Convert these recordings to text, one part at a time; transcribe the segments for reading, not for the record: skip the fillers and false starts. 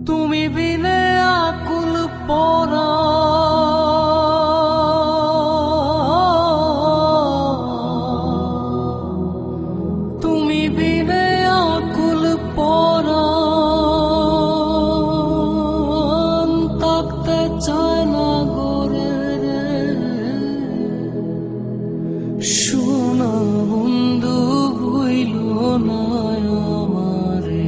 তুমি বিনে আকুল পরা তুমি বিনে আকুল পরা থাকতে চায় না গোরে রে শোনা বন্ধু হইল না আমারে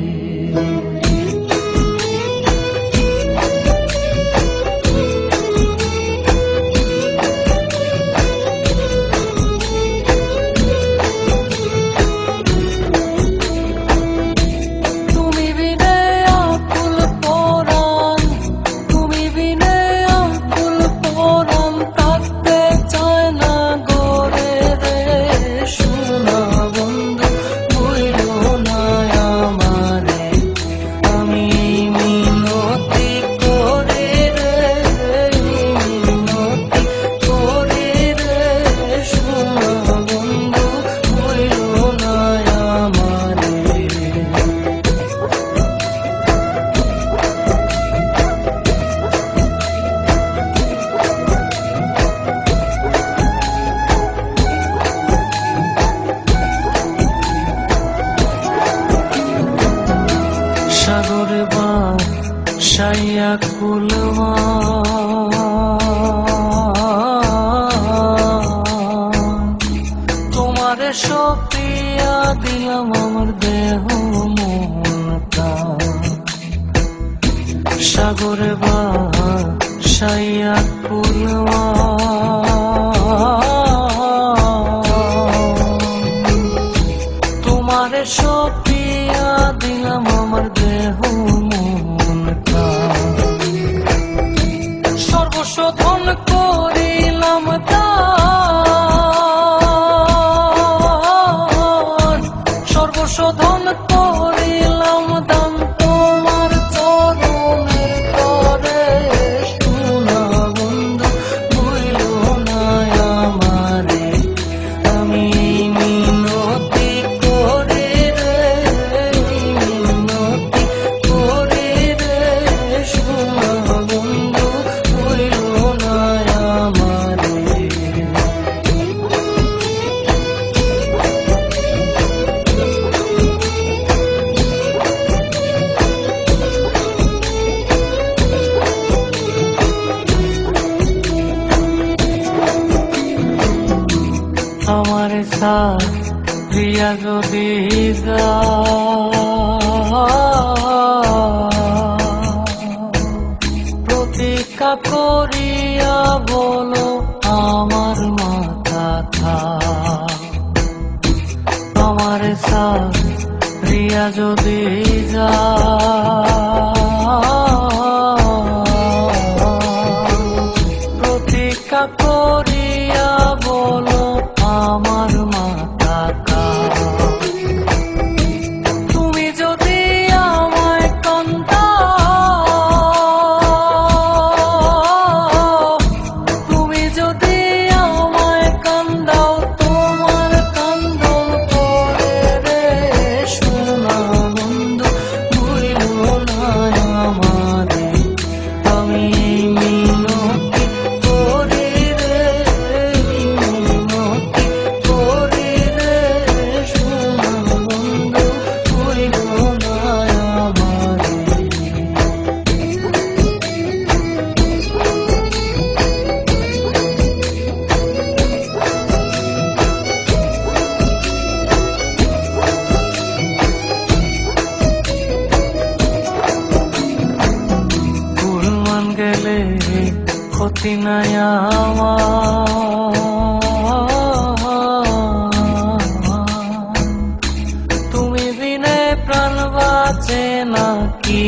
সাগরে সাইয়া কুলমা তোমারে সপিয়া দিলাম আমার দেহ মনটা সাগরে সাইয়া কুলমা তোমারে সপিয়া দিলাম আমার দেহ মনটা সর্বস্ব ধন করিলাম দান সর্বস্ব ধন করিলাম দান তোমার চরণের তরে শোনা বন্ধু ভুইল না আমারে আমি মিনতি করি রে মিনতি করি রে শোনা বন্ধু ভুইল না আমারে আমার প্রিয়া যদি প্রতীক্ষা করিয়া বলো আমার মাথা থা আমার প্রিয়া যদি প্রতীক্ষা করিয়া বলো আমার মাথা তুমি যদি আমায় কান্দাও তুমি যদি আমায় কান্দাও তোমার কান্দন করে রে শোনা বন্ধু ভুইল না আমারে আমি মিনতি করি রে মিনতি করি রে শোনা বন্ধু ভুইল না আমারে কুলমান গেলে ক্ষতি নাই আমার তুমি বিনে প্রাণ বাঁচে না কি